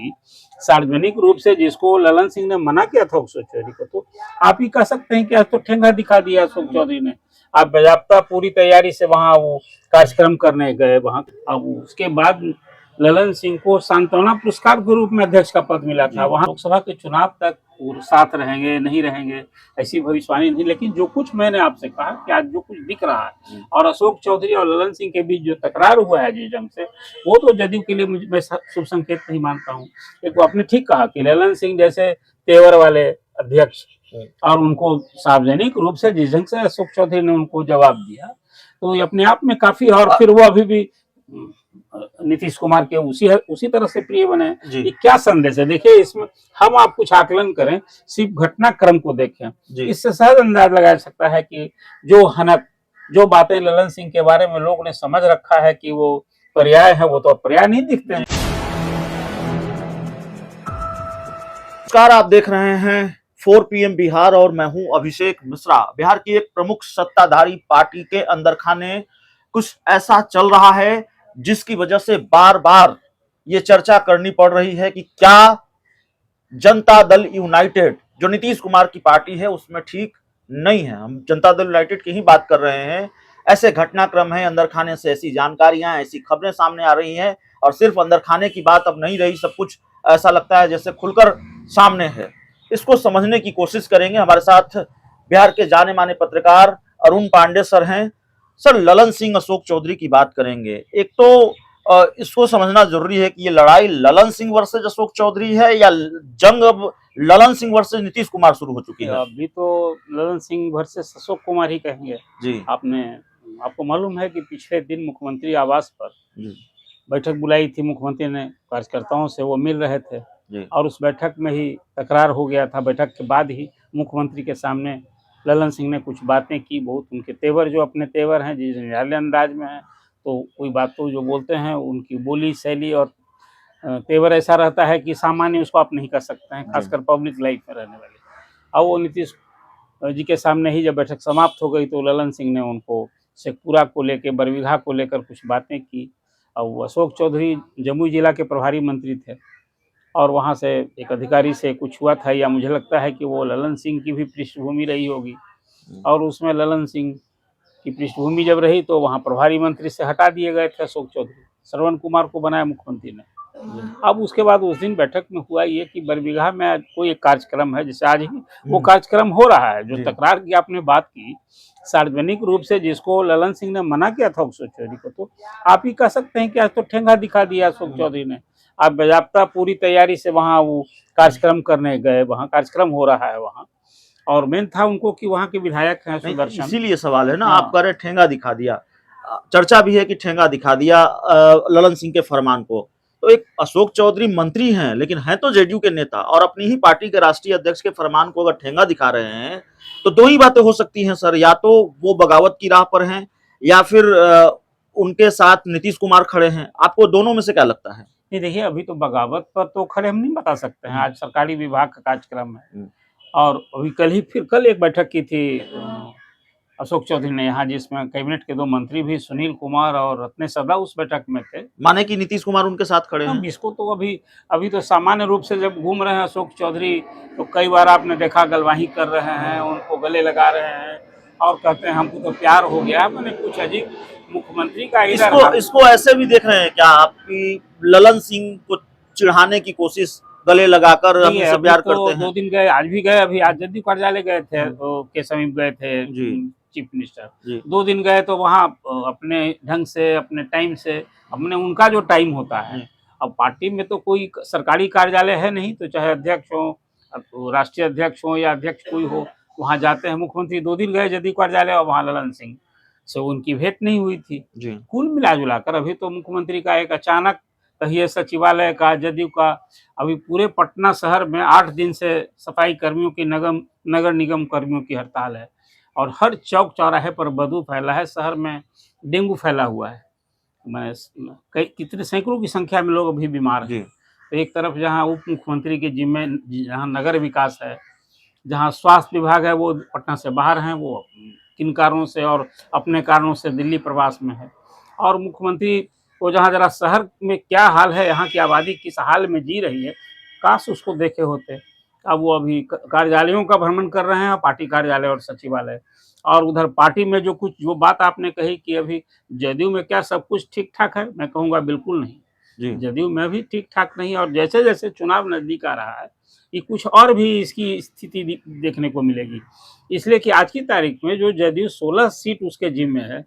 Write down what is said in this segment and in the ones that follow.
की सार्वजनिक रूप से, जिसको ललन सिंह ने मना किया था अशोक चौधरी को, तो आप ही कह सकते हैं कि आज तो ठेंगा दिखा दिया अशोक चौधरी ने। आप बाजाबता पूरी तैयारी से वहां वो कार्यक्रम करने गए वहां। अब उसके बाद ललन सिंह को सांत्वना पुरस्कार के रूप में अध्यक्ष का पद मिला था। वहां लोकसभा के चुनाव तक वो साथ रहेंगे नहीं रहेंगे ऐसी भविष्यवाणी नहीं, लेकिन जो कुछ मैंने आपसे कहा कि आज जो कुछ दिख रहा है और अशोक चौधरी और ललन सिंह के बीच जो तकरार हुआ है जिस ढंग से, वो तो जदयू के लिए मैं शुभ संकेत नहीं मानता हूँ। एक वो आपने ठीक कहा कि ललन सिंह जैसे तेवर वाले अध्यक्ष और उनको सार्वजनिक रूप से जिस ढंग से अशोक चौधरी ने उनको जवाब दिया, तो ये अपने आप में काफी, और फिर वो अभी भी नीतीश कुमार के उसी तरह से प्रिय बने। ये क्या संदेश है? देखिए, इसमें हम आप कुछ आकलन करें, सिर्फ घटनाक्रम को देखें, इससे सहज अंदाज लगाया सकता है कि जो बातें ललन सिंह के बारे में लोग ने समझ रखा है कि वो पर्याय है, वो तो पर्याय नहीं दिखते हैं। नमस्कार, आप देख रहे हैं 4 PM बिहार और मैं हूं अभिषेक मिश्रा। बिहार की एक प्रमुख सत्ताधारी पार्टी के अंदर खाने कुछ ऐसा चल रहा है जिसकी वजह से बार बार ये चर्चा करनी पड़ रही है कि क्या जनता दल यूनाइटेड जो नीतीश कुमार की पार्टी है उसमें ठीक नहीं है। हम जनता दल यूनाइटेड की ही बात कर रहे हैं। ऐसे घटनाक्रम है, अंदर खाने से ऐसी जानकारियां, ऐसी खबरें सामने आ रही हैं और सिर्फ अंदर खाने की बात अब नहीं रही, सब कुछ ऐसा लगता है जैसे खुलकर सामने है। इसको समझने की कोशिश करेंगे। हमारे साथ बिहार के जाने माने पत्रकार अरुण पांडे सर हैं। सर, ललन सिंह अशोक चौधरी की बात करेंगे। एक तो इसको समझना जरूरी है कि ये लड़ाई ललन सिंह वर्सेज अशोक चौधरी है या जंग अब ललन सिंह वर्सेज नीतीश कुमार शुरू हो चुकी है। अभी तो ललन सिंह वर्सेस अशोक कुमार ही कहेंगे जी। आपको मालूम है कि पिछले दिन मुख्यमंत्री आवास पर बैठक बुलाई थी मुख्यमंत्री ने कार्यकर्ताओं से, वो मिल रहे थे और उस बैठक में ही तकरार हो गया था। बैठक के बाद ही मुख्यमंत्री के सामने ललन सिंह ने कुछ बातें की, बहुत उनके तेवर जो अपने तेवर हैं जिस न्यायालय अंदाज में है, तो कोई बात तो जो बोलते हैं उनकी बोली शैली और तेवर ऐसा रहता है कि सामान्य उसको आप नहीं कर सकते हैं, खासकर पब्लिक लाइफ में रहने वाले। अब वो नीतीश जी के सामने ही जब बैठक समाप्त हो गई तो ललन सिंह ने उनको शेखपुरा को लेकर, बरबीघा को लेकर कुछ बातें की। और अशोक चौधरी जमुई जिला के प्रभारी मंत्री थे और वहाँ से एक अधिकारी से कुछ हुआ था, या मुझे लगता है कि वो ललन सिंह की भी पृष्ठभूमि रही होगी, और उसमें ललन सिंह की पृष्ठभूमि जब रही तो वहाँ प्रभारी मंत्री से हटा दिए गए थे अशोक चौधरी, श्रवण कुमार को बनाया मुख्यमंत्री ने। अब उसके बाद उस दिन बैठक में हुआ ये कि बरबीघा में कोई एक कार्यक्रम है, जैसे आज ही वो कार्यक्रम हो रहा है। जो तकरार की आपने बात की सार्वजनिक रूप से, जिसको ललन सिंह ने मना किया था अशोक चौधरी को, तो आप ही कह सकते हैं कि आज तो ठेंगा दिखा दिया अशोक चौधरी ने। आप बाजाबता पूरी तैयारी से वहाँ वो कार्यक्रम करने गए, वहाँ कार्यक्रम हो रहा है वहाँ, और मेन था उनको कि वहाँ के विधायक हैं सुदर्शन। इसीलिए सवाल है ना, आप कह रहे ठेंगा दिखा दिया, चर्चा भी है कि ठेंगा दिखा दिया ललन सिंह के फरमान को। तो एक अशोक चौधरी मंत्री हैं लेकिन हैं तो जेडीयू के नेता, और अपनी ही पार्टी के राष्ट्रीय अध्यक्ष के फरमान को अगर ठेंगा दिखा रहे हैं तो दो ही बातें हो सकती हैं सर। या तो वो बगावत की राह पर हैं या फिर उनके साथ नीतीश कुमार खड़े हैं। आपको दोनों में से क्या लगता है? नहीं, देखिए, अभी तो बगावत पर तो खड़े हम नहीं बता सकते हैं। आज सरकारी विभाग का कार्यक्रम है और अभी कल एक बैठक की थी अशोक चौधरी ने यहाँ, जिसमें कैबिनेट के 2 मंत्री भी, सुनील कुमार और रत्ने सदा, उस बैठक में थे। माने कि नीतीश कुमार उनके साथ खड़े हैं। इसको तो अभी तो सामान्य रूप से जब घूम रहे हैं अशोक चौधरी, तो कई बार आपने देखा गलवाही कर रहे हैं, उनको गले लगा रहे हैं और कहते हैं हमको तो प्यार हो गया। मैंने कुछ अजीब मुख्यमंत्री का इसको ऐसे भी देख रहे हैं क्या आप कि ललन सिंह को चिढ़ाने की कोशिश, गले लगाकर हमसे प्यार करते हैं? 2 दिन गए, आज भी गए, अभी आज जदयू कार्यालय गए थे, तो के समीप गए थे चीफ मिनिस्टर। 2 दिन गए तो वहाँ अपने ढंग से, अपने टाइम से, अपने उनका जो टाइम होता है, अब पार्टी में तो कोई सरकारी कार्यालय है नहीं, तो चाहे अध्यक्ष हो, राष्ट्रीय अध्यक्ष हो या अध्यक्ष कोई हो, वहाँ जाते हैं। मुख्यमंत्री 2 दिन गए जदयू कार्यालय और वहाँ ललन सिंह से उनकी भेंट नहीं हुई थी। कुल मिला जुला कर अभी तो मुख्यमंत्री का एक अचानक कहिए सचिवालय का, जदयू का, अभी पूरे पटना शहर में 8 दिन से सफाई कर्मियों की, नगर निगम कर्मियों की हड़ताल है और हर चौक चौराहे पर बदबू फैला है। शहर में डेंगू फैला हुआ है, कितने सैकड़ों की संख्या में लोग अभी बीमार हैं। तो एक तरफ जहां उप मुख्यमंत्री के जिम्मे, जहां नगर विकास है, जहां स्वास्थ्य विभाग है, वो पटना से बाहर हैं, वो किन कारणों से और अपने कारणों से दिल्ली प्रवास में है, और मुख्यमंत्री वो जहाँ जरा शहर में क्या हाल है, यहाँ की आबादी किस हाल में जी रही है, काश उसको देखे होते। अब वो अभी कार्यालयों का भ्रमण कर रहे हैं, पार्टी कार्यालय और सचिवालय, और उधर पार्टी में जो बात आपने कही कि अभी जदयू में क्या सब कुछ ठीक ठाक है, मैं कहूँगा बिल्कुल नहीं। जदयू में भी ठीक ठाक नहीं, और जैसे जैसे चुनाव नजदीक आ रहा है कि कुछ और भी इसकी स्थिति देखने को मिलेगी। इसलिए कि आज की तारीख में जो जदयू 16 सीट उसके जिम्मे है,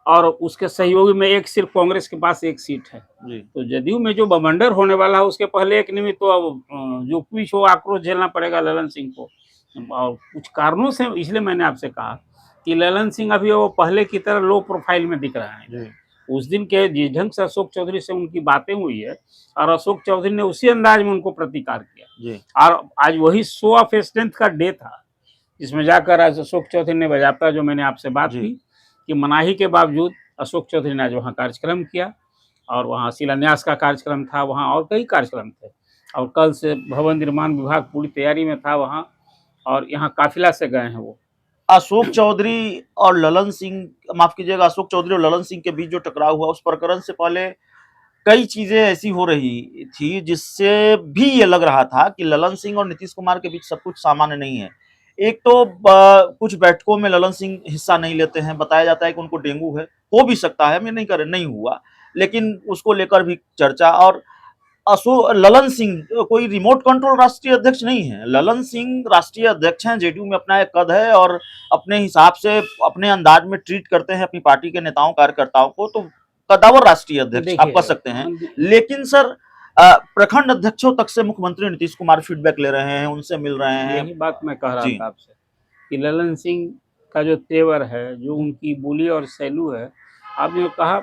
और उसके सहयोगी में एक सिर्फ कांग्रेस के पास एक सीट है, तो जदयू में जो बवंडर होने वाला है उसके पहले एक निमित्त तो अब जो कुछ हो आक्रोश झेलना पड़ेगा ललन सिंह को, और कुछ कारणों से। इसलिए मैंने आपसे कहा कि ललन सिंह अभी वो पहले की तरह लो प्रोफाइल में दिख रहा है। उस दिन के जिस ढंग से अशोक चौधरी से उनकी बातें हुई है, और अशोक चौधरी ने उसी अंदाज में उनको प्रतिकार किया, और आज वही शो ऑफ स्ट्रेंथ का डे था, जिसमें जाकर आज अशोक चौधरी ने बजाता, जो मैंने आपसे बात की कि मनाही के बावजूद अशोक चौधरी ने आज वहाँ कार्यक्रम किया, और वहाँ शिलान्यास का कार्यक्रम था वहाँ, और कई कार्यक्रम थे, और कल से भवन निर्माण विभाग पूरी तैयारी में था वहाँ, और यहाँ काफिला से गए हैं वो। अशोक चौधरी और ललन सिंह, माफ कीजिएगा, अशोक चौधरी और ललन सिंह के बीच जो टकराव हुआ उस प्रकरण से पहले कई चीजें ऐसी हो रही थी जिससे भी ये लग रहा था कि ललन सिंह और नीतीश कुमार के बीच सब कुछ सामान्य नहीं है। एक तो कुछ बैठकों में ललन सिंह हिस्सा नहीं लेते हैं, बताया जाता है कि उनको डेंगू है, हो भी सकता है, मैं नहीं कर नहीं हुआ, लेकिन उसको लेकर भी चर्चा। और ललन सिंह कोई रिमोट कंट्रोल राष्ट्रीय अध्यक्ष नहीं है, ललन सिंह राष्ट्रीय अध्यक्ष हैं, जेडीयू में अपना एक कद है और अपने हिसाब से अपने अंदाज में ट्रीट करते हैं अपनी पार्टी के नेताओं कार्यकर्ताओं को, तो कदावर राष्ट्रीय अध्यक्ष आप कह सकते हैं। लेकिन सर प्रखंड अध्यक्षों तक से मुख्यमंत्री नीतीश कुमार फीडबैक ले रहे हैं, उनसे मिल रहे हैं। यही बात मैं कह रहा था आपसे कि ललन सिंह का जो तेवर है, जो उनकी बोली और सैलू है, आपने कहा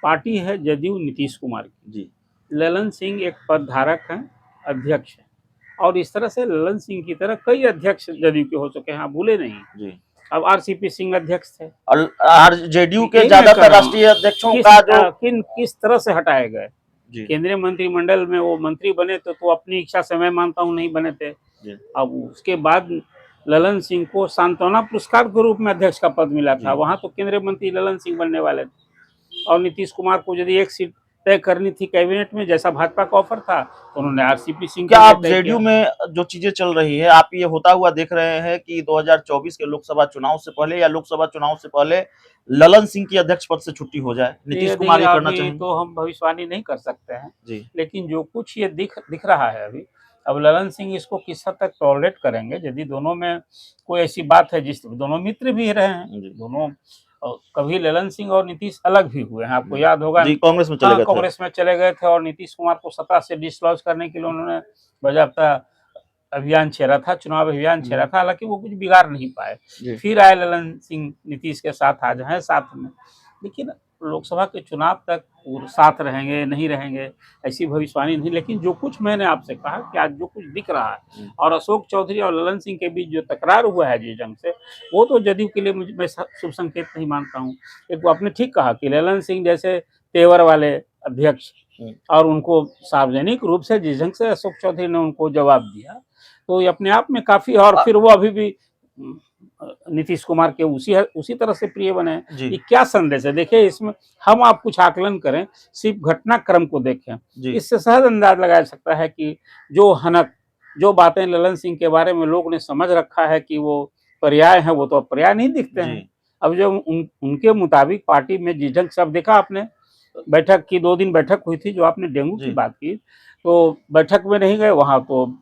पार्टी है जदयू नीतीश कुमार की, जी ललन सिंह एक पदधारक हैं, अध्यक्ष हैं, और इस तरह से ललन सिंह की तरह कई अध्यक्ष जदयू के हो चुके हैं, आप भूले नहीं जी। अब आरसीपी सिंह अध्यक्ष थे, और जेडीयू के ज्यादातर राष्ट्रीय अध्यक्षों का जो किस तरह से हटाए गए, केंद्रीय मंत्रिमंडल में वो मंत्री बने तो अपनी इच्छा से, मैं मानता हूँ नहीं बने थे। अब उसके बाद ललन सिंह को सांत्वना पुरस्कार के रूप में अध्यक्ष का पद मिला था, वहां तो केंद्रीय मंत्री ललन सिंह बनने वाले थे, और नीतीश कुमार को यदि एक सीट तय करनी थी कैबिनेट में, जैसा भाजपा का ऑफर था, तो उन्होंने आरसीपी सिंह। क्या आप जेडीयू में जो चीजें चल रही है, आप ये होता हुआ देख रहे हैं कि 2024 के लोकसभा चुनाव से पहले या लोकसभा चुनाव से पहले ललन सिंह की अध्यक्ष पद से छुट्टी हो जाए, नीतीश कुमार ये करना चाहेंगे? तो हम भविष्यवाणी नहीं कर सकते हैं जी, लेकिन जो कुछ ये दिख रहा है अभी, अब ललन सिंह इसको किस हद तक टॉलरेट करेंगे, यदि दोनों में कोई ऐसी बात है, जिस दोनों मित्र भी रहे हैं, दोनों कभी ललन सिंह और नीतीश अलग भी हुए हैं, आपको याद होगा कांग्रेस में चले गए थे, और नीतीश कुमार को सत्ता से डिसलॉज करने के लिए उन्होंने बाकायदा अभियान छेड़ा था, चुनाव अभियान छेड़ा था, हालांकि वो कुछ बिगाड़ नहीं पाए। फिर आए ललन सिंह नीतीश के साथ, आज हैं साथ में, लेकिन लोकसभा के चुनाव तक साथ रहेंगे नहीं रहेंगे ऐसी भविष्यवाणी नहीं। लेकिन जो कुछ मैंने आपसे कहा कि आज जो कुछ दिख रहा है, और अशोक चौधरी और ललन सिंह के बीच जो तकरार हुआ है जिस ढंग से, वो तो जदयू के लिए मैं शुभ संकेत नहीं मानता हूँ। एक वो आपने ठीक कहा कि ललन सिंह जैसे तेवर वाले अध्यक्ष, और उनको सार्वजनिक रूप से जिस ढंग से अशोक चौधरी ने उनको जवाब दिया, तो ये अपने आप में काफी, और फिर वो अभी भी नीतीश कुमार के उसी तरह से प्रिय बने। ये क्या संदेश है? देखिए, इसमें हम आप कुछ आकलन करें, सिर्फ घटनाक्रम को देखें, इससे सहज अंदाज लगाया सकता है कि जो बातें ललन सिंह के बारे में लोग ने समझ रखा है कि वो पर्याय है, वो तो अब पर्याय नहीं दिखते हैं। अब जो उनके मुताबिक पार्टी में जिस ढंग से, अब देखा आपने बैठक की, 2 दिन बैठक हुई थी, जो आपने डेंगू की बात की, तो बैठक में नहीं गए वहां, तो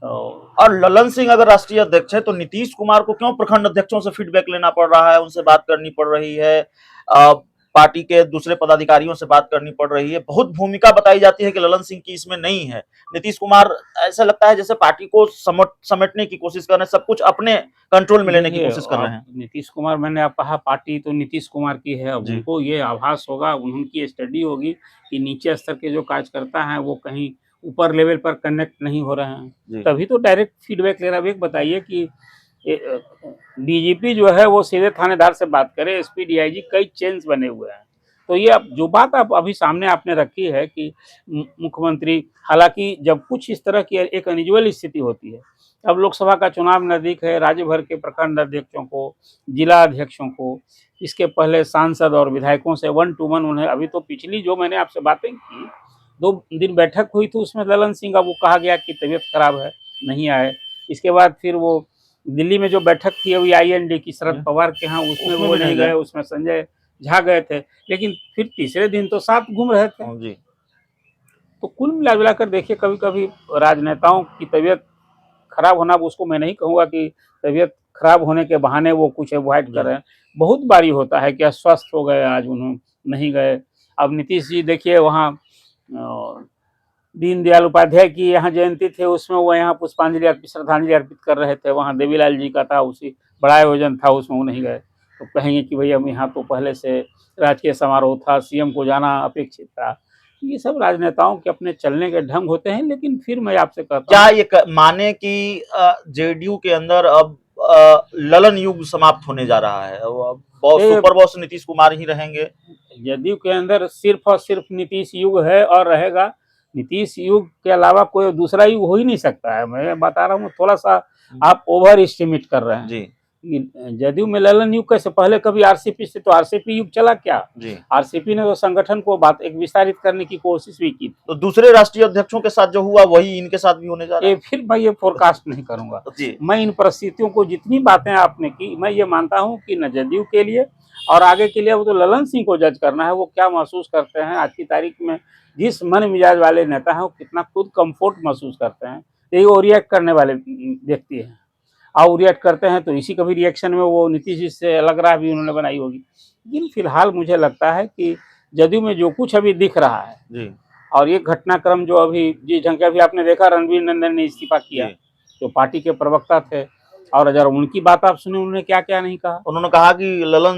और ललन सिंह अगर राष्ट्रीय अध्यक्ष है तो नीतीश कुमार को क्यों प्रखंड अध्यक्षों से फीडबैक लेना पड़ रहा है, उनसे बात करनी पड़ रही है, पार्टी के दूसरे पदाधिकारियों से बात करनी पड़ रही है। बहुत भूमिका बताई जाती है कि ललन सिंह की इसमें नहीं है। नीतीश कुमार ऐसा लगता है जैसे पार्टी को समेटने की कोशिश कर रहे हैं, सब कुछ अपने कंट्रोल में लेने की कोशिश कर रहे हैं। नीतीश कुमार, मैंने आप कहा पार्टी तो नीतीश कुमार की है, अब उनको ये आभास होगा, उनकी स्टडी होगी कि नीचे स्तर के जो कार्यकर्ता हैं वो कहीं ऊपर लेवल पर कनेक्ट नहीं हो रहे हैं, तभी तो डायरेक्ट फीडबैक ले रहा है। एक बताइए कि डीजीपी जो है वो सीधे थानेदार से बात करे, एसपी डीआईजी कई चेंज बने हुए हैं, तो ये अब जो बात आप अभी सामने आपने रखी है कि मुख्यमंत्री, हालांकि जब कुछ इस तरह की एक अनयूजुअल स्थिति होती है, अब लोकसभा का चुनाव नजदीक है, राज्य भर के प्रखंड अध्यक्षों को, जिला अध्यक्षों को, इसके पहले सांसद और विधायकों से 1 to 1 उन्हें, अभी तो पिछली जो मैंने आपसे बातें की 2 दिन बैठक हुई थी, उसमें ललन सिंह का वो कहा गया कि तबीयत खराब है, नहीं आए। इसके बाद फिर वो दिल्ली में जो बैठक थी अभी IND की शरद पवार के यहाँ, उसमें वो नहीं गए, उसमें संजय झा गए थे, लेकिन फिर तीसरे दिन तो साथ घूम रहे थे जी। तो कुल मिला कर देखिए, कभी कभी राजनेताओं की तबीयत खराब होना, उसको मैं नहीं कहूँगा कि तबीयत खराब होने के बहाने वो कुछ अवॉइड कर रहे हैं, बहुत बारी होता है कि अस्वस्थ हो गए, आज उन्होंने नहीं गए। अब नीतीश जी देखिए, वहाँ दीनदयाल उपाध्याय की यहाँ जयंती थे, उसमें वो यहाँ पुष्पांजलि अर्पित, श्रद्धांजलि अर्पित कर रहे थे, वहाँ देवीलाल जी का था, उसी बड़ा आयोजन था, उसमें वो नहीं गए। तो कहेंगे कि भाई हम यहाँ तो पहले से राजकीय समारोह था, CM को जाना अपेक्षित था। ये सब राजनेताओं के अपने चलने के ढंग होते हैं, लेकिन फिर मैं आपसे कहता हूँ, क्या ये माने कि JDU के अंदर अब ललन युग समाप्त होने जा रहा है, सुपर बॉस नीतीश कुमार ही रहेंगे? JDU के अंदर सिर्फ और सिर्फ नीतीश युग है और रहेगा। नीतीश युग के अलावा कोई दूसरा युग हो ही नहीं सकता है। मैं बता रहा हूँ, थोड़ा सा आप ओवर एस्टिमेट कर रहे हैं जी। JDU में ललन युग कैसे, पहले कभी RCP से, तो RCP युग चला क्या जी? RCP ने तो संगठन को बात एक विस्तारित करने की कोशिश भी की, तो दूसरे राष्ट्रीय अध्यक्षों के साथ जो हुआ वही इनके साथ भी होने जा रहा है। फिर मैं ये फोरकास्ट नहीं करूंगा जी। मैं इन परिस्थितियों को, जितनी बातें आपने की, मैं ये मानता हूँ कि न JDU के लिए और आगे के लिए वो तो ललन सिंह को जज करना है, वो क्या महसूस करते हैं आज की तारीख में। जिस मन मिजाज वाले नेता हैं, वो कितना खुद कंफर्ट महसूस करते हैं, यही वो रिएक्ट करने वाले व्यक्ति हैं। और रिएक्ट करते हैं तो इसी कभी रिएक्शन में वो नीतीश जी से अलग राह भी उन्होंने बनाई होगी। लेकिन फिलहाल मुझे लगता है कि JDU में जो कुछ अभी दिख रहा है जी, और ये घटनाक्रम जो अभी जिस ढंग के अभी आपने देखा, रणवीर नंदन ने इस्तीफा किया, जो पार्टी के प्रवक्ता थे, और अगर उनकी बात आप सुने, उन्होंने क्या क्या नहीं कहा। उन्होंने कहा कि ललन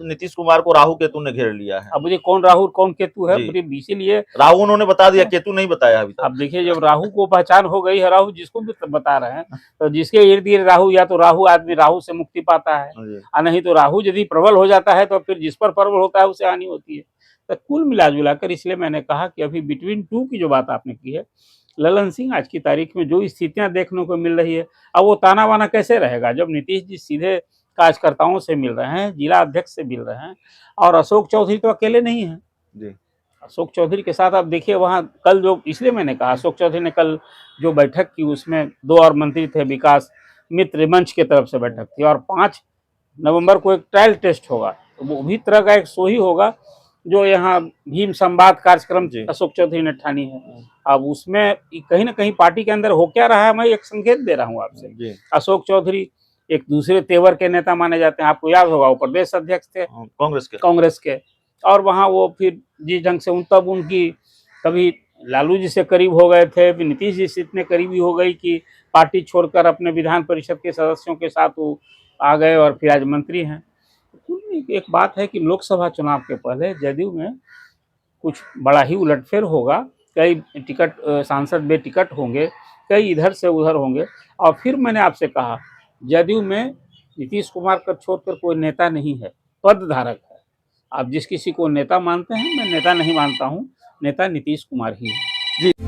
नीतीश कुमार को राहु केतु ने घेर लिया है। अब मुझे कौन राहु कौन केतु है, इसीलिए राहु उन्होंने बता दिया, केतु नहीं बताया अभी तक। अब देखिए, जब राहु को पहचान हो गई है, राहु जिसको भी बता रहे हैं, तो जिसके इर्द गिर्द राहु, या तो राहु आदमी राहु से मुक्ति पाता है, और नहीं तो राहु यदि प्रबल हो जाता है तो फिर जिस पर प्रबल होता है उसे हानि होती है। तो कुल मिला जुला कर इसलिए मैंने कहा कि अभी बिटवीन टू की जो बात आपने की है, ललन सिंह आज की तारीख में जो स्थितियां देखने को मिल रही है, अब वो ताना वाना कैसे रहेगा जब नीतीश जी सीधे कार्यकर्ताओं से मिल रहे हैं, जिला अध्यक्ष से मिल रहे हैं, और अशोक चौधरी तो अकेले नहीं है जी। अशोक चौधरी के साथ आप देखिए, वहाँ कल जो, इसलिए मैंने कहा अशोक चौधरी ने कल जो बैठक की, उसमें 2 और मंत्री थे, विकास मित्र मंच के तरफ से बैठक थी, और 5 नवंबर को एक ट्रायल टेस्ट होगा, तो वो भी तरह का एक शो ही होगा, जो यहाँ भीम संवाद कार्यक्रम अशोक चौधरी ने ठानी है। अब उसमें कहीं ना कहीं पार्टी के अंदर हो क्या रहा है, मैं एक संकेत दे रहा हूँ आपसे। अशोक चौधरी एक दूसरे तेवर के नेता माने जाते हैं, आपको याद होगा वो प्रदेश अध्यक्ष थे कांग्रेस के, और वहाँ वो फिर जिस ढंग से तब उनकी कभी लालू जी से करीब हो गए थे, फिर नीतीश जी से इतने करीबी हो गई कि पार्टी छोड़कर अपने विधान परिषद के सदस्यों के साथ वो आ गए, और फिर आज मंत्री हैं। एक बात है कि लोकसभा चुनाव के पहले JDU में कुछ बड़ा ही उलटफेर होगा, कई टिकट सांसद बेटिकट होंगे, कई इधर से उधर होंगे, और फिर मैंने आपसे कहा JDU में नीतीश कुमार का छोड़कर कोई नेता नहीं है, पद धारक है। आप जिस किसी को नेता मानते हैं, मैं नेता नहीं मानता हूँ, नेता नीतीश कुमार ही है जी।